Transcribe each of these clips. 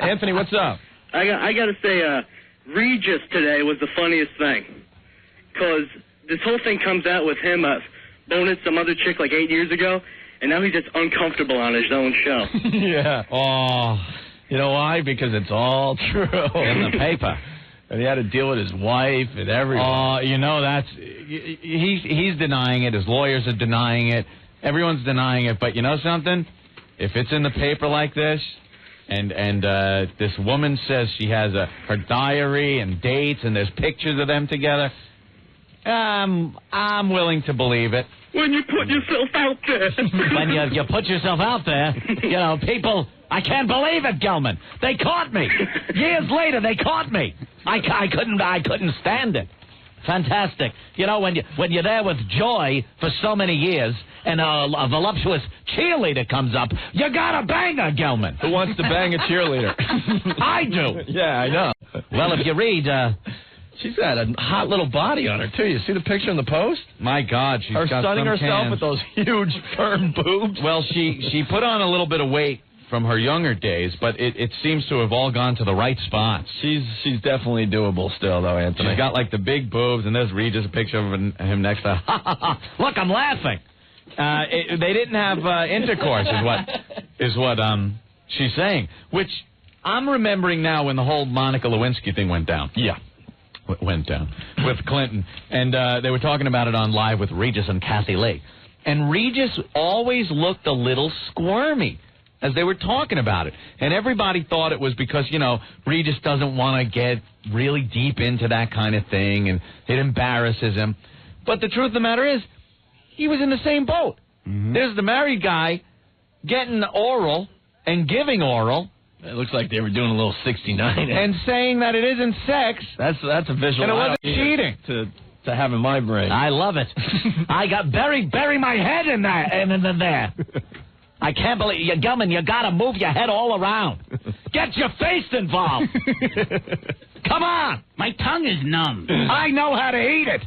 Anthony, what's up? I got to say, Regis today was the funniest thing. Because this whole thing comes out with him boning some other chick like 8 years ago, and now he's just uncomfortable on his own show. Yeah. Oh, you know why? Because it's all true. In the paper. And he had to deal with his wife and everyone. Oh, you know, he's denying it. His lawyers are denying it. Everyone's denying it. But you know something? If it's in the paper like this, and this woman says she has her diary and dates, and there's pictures of them together, I'm willing to believe it. When you put yourself out there. When you put yourself out there, you know, people, I can't believe it, Gelman. They caught me. Years later, they caught me. I couldn't stand it. Fantastic. You know, when you're there with Joy for so many years and a voluptuous cheerleader comes up, you gotta bang her, Gelman. Who wants to bang a cheerleader? I do. Yeah, I know. Well, if you read... she's got a hot little body on her, too. You see the picture in the Post? My God, she's got stunning some herself cans. with those huge, firm boobs. Well, she put on a little bit of weight from her younger days, but it seems to have all gone to the right spots. She's definitely doable still, though, Anthony. She's got, like, the big boobs, and there's Regis, a picture of him next to her. Look, I'm laughing. They didn't have intercourse, is what she's saying, which I'm remembering now when the whole Monica Lewinsky thing went down. Yeah. Went down with Clinton, and they were talking about it on Live with Regis and Kathy Lee. And Regis always looked a little squirmy as they were talking about it. And everybody thought it was because, you know, Regis doesn't want to get really deep into that kind of thing, and it embarrasses him. But the truth of the matter is, he was in the same boat. Mm-hmm. There's the married guy getting oral and giving oral. It looks like they were doing a little 69. And saying that it isn't sex. That's a visual. And it wasn't cheating. To have in my brain. I love it. I got bury my head in that and in there. I can't believe you, Gelman. You got to move your head all around. Get your face involved. Come on. My tongue is numb. I know how to eat it.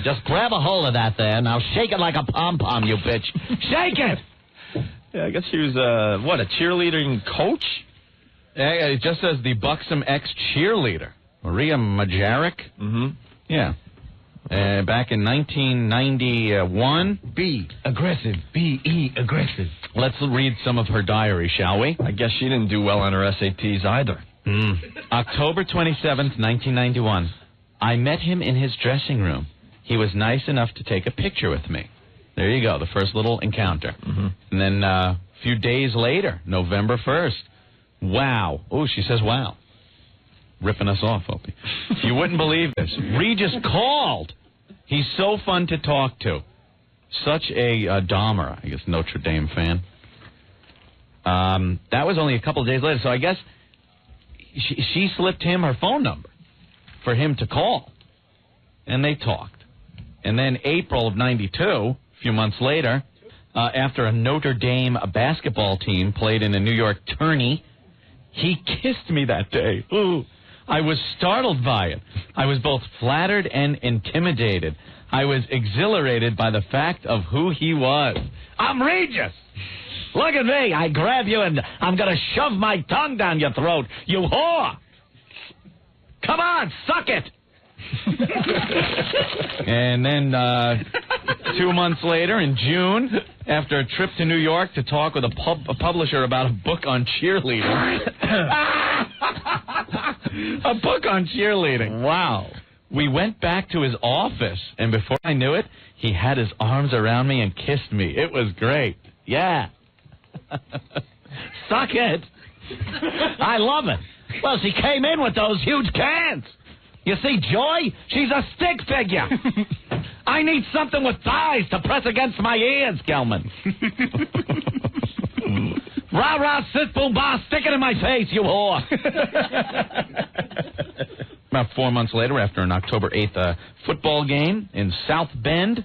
Just grab a hold of that there. Now shake it like a pom-pom, you bitch. Shake it. Yeah, I guess she was, a cheerleading coach? Yeah, it just says the buxom ex-cheerleader. Maria Majaric? Mm-hmm. Yeah. Back in 1991. B, aggressive. B-E, aggressive. Let's read some of her diary, shall we? I guess she didn't do well on her SATs either. October 27th, 1991. I met him in his dressing room. He was nice enough to take a picture with me. There you go, the first little encounter. Mm-hmm. And then a few days later, November 1st. Wow. Oh, she says wow. Ripping us off, Opie. You wouldn't believe this. Regis called. He's so fun to talk to. Such a Dahmer, I guess, Notre Dame fan. That was only a couple of days later, so I guess she slipped him her phone number for him to call. And they talked. And then April of 92, a few months later, after a Notre Dame basketball team played in a New York tourney, he kissed me that day. Ooh. I was startled by it. I was both flattered and intimidated. I was exhilarated by the fact of who he was. I'm Regis. Look at me. I grab you and I'm going to shove my tongue down your throat. You whore. Come on, suck it. And then 2 months later, in June, after a trip to New York to talk with a publisher about a book on cheerleading. A book on cheerleading. Wow. We went back to his office, and before I knew it, he had his arms around me and kissed me. It was great. Yeah. Suck it. I love it. Well, she came in with those huge cans. You see, Joy, she's a stick figure. I need something with thighs to press against my ears, Gelman. Rah, rah, sit, boom, bah, stick it in my face, you whore. About 4 months later, after an October 8th football game in South Bend,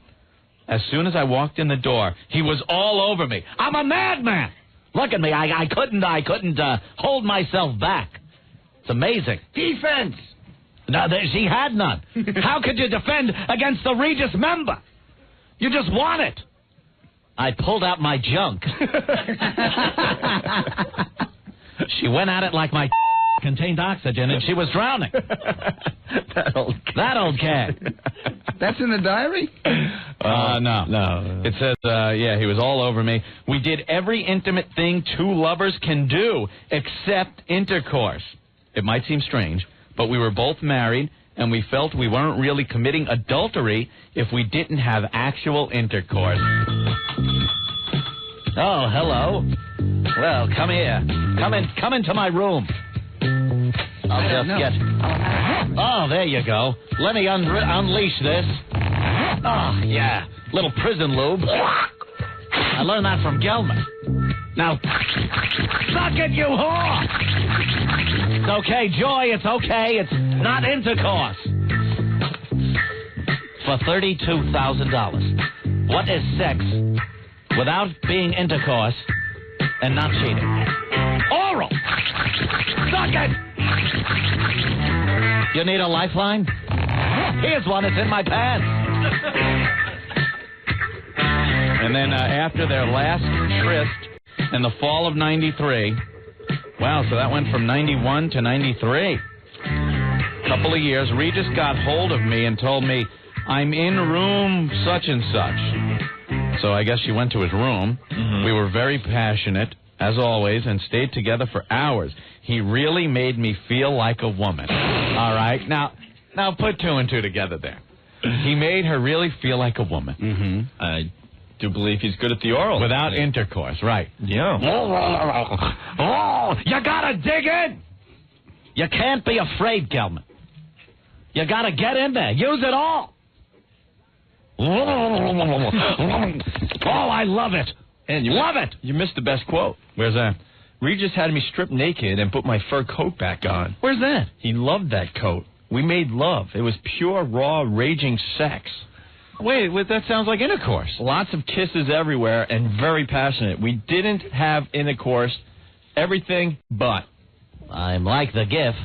as soon as I walked in the door, he was all over me. I'm a madman. Look at me. I couldn't hold myself back. It's amazing. Defense. No, she had none. How could you defend against the Regis member? You just want it. I pulled out my junk. She went at it like my contained oxygen, and she was drowning. That old cat. That's in the diary? No. It says, he was all over me. We did every intimate thing two lovers can do, except intercourse. It might seem strange, but we were both married, and we felt we weren't really committing adultery if we didn't have actual intercourse. Oh, hello. Well, come here. Come into my room. I'll just get... Oh, there you go. Let me unleash this. Oh, yeah. Little prison lube. I learned that from Gelman. Now, suck it, you whore! It's okay, Joy, it's okay. It's not intercourse. For $32,000. What is sex without being intercourse and not cheating? Oral! Suck it! You need a lifeline? Here's one. It's in my pants. And then after their last tryst in the fall of 93, wow, so that went from 91 to 93. Couple of years, Regis got hold of me and told me, I'm in room such and such. So I guess she went to his room. Mm-hmm. We were very passionate, as always, and stayed together for hours. He really made me feel like a woman. All right? Now put two and two together there. He made her really feel like a woman. Mm-hmm. I do believe he's good at the oral. Without intercourse, right. Yeah. Oh, you gotta dig in. You can't be afraid, Gelman. You gotta get in there. Use it all. Oh, I love it. And love it. You missed the best quote. Where's that? Regis had me stripped naked and put my fur coat back on. Where's that? He loved that coat. We made love. It was pure, raw, raging sex. Wait, that sounds like intercourse. Lots of kisses everywhere and very passionate. We didn't have intercourse. Everything but. I'm like the GIF.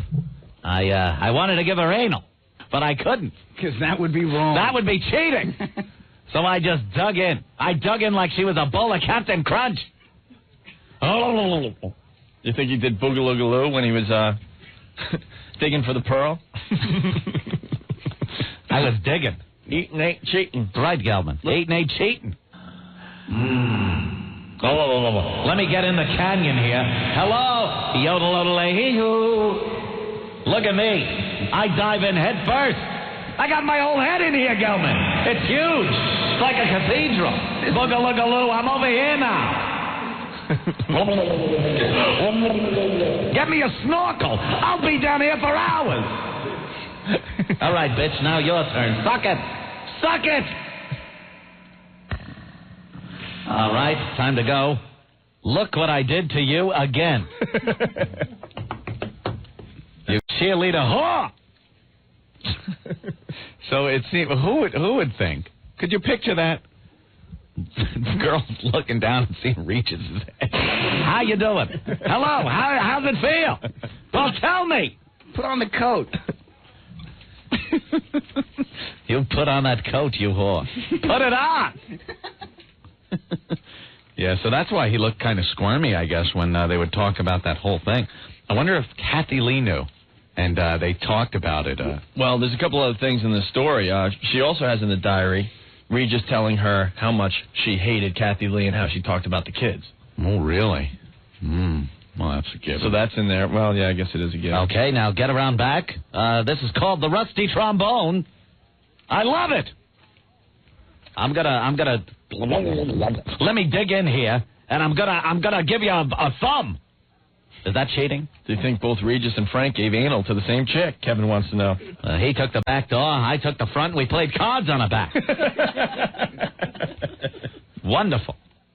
I wanted to give her anal, but I couldn't. Because that would be wrong. That would be cheating. So I just dug in. I dug in like she was a bowl of Captain Crunch. Oh. You think he did boogaloogaloo when he was digging for the pearl? I was digging. Eating ain't cheating. Right, Gelman. Eating ain't cheating. Let me get in the canyon here. Hello. Yodel-odel-hee-hoo. Look at me. I dive in head first. I got my whole head in here, Gelman. It's huge. It's like a cathedral. Boogaloogaloo, I'm over here now. Get me a snorkel. I'll be down here for hours. All right, bitch, now your turn. Suck it. Suck it. All right, time to go. Look what I did to you again. You cheerleader whore. So it seemed, who would think? Could you picture that? The girl's looking down and seeing Regis' head. How you doing? Hello. How's it feel? Well, tell me. Put on the coat. You put on that coat, you whore. Put it on. Yeah, so that's why he looked kind of squirmy, I guess, when they would talk about that whole thing. I wonder if Kathy Lee knew, and they talked about it. Well, there's a couple other things in the story. She also has in the diary Regis telling her how much she hated Kathy Lee and how she talked about the kids. Oh, really? Well, that's a given. So that's in there. Well, yeah, I guess it is a given. Okay, now get around back. This is called the rusty trombone. I love it. I'm gonna let me dig in here, and I'm gonna give you a thumb. Is that cheating? Do you think both Regis and Frank gave anal to the same chick? Kevin wants to know. He took the back door, I took the front, and we played cards on the back. Wonderful.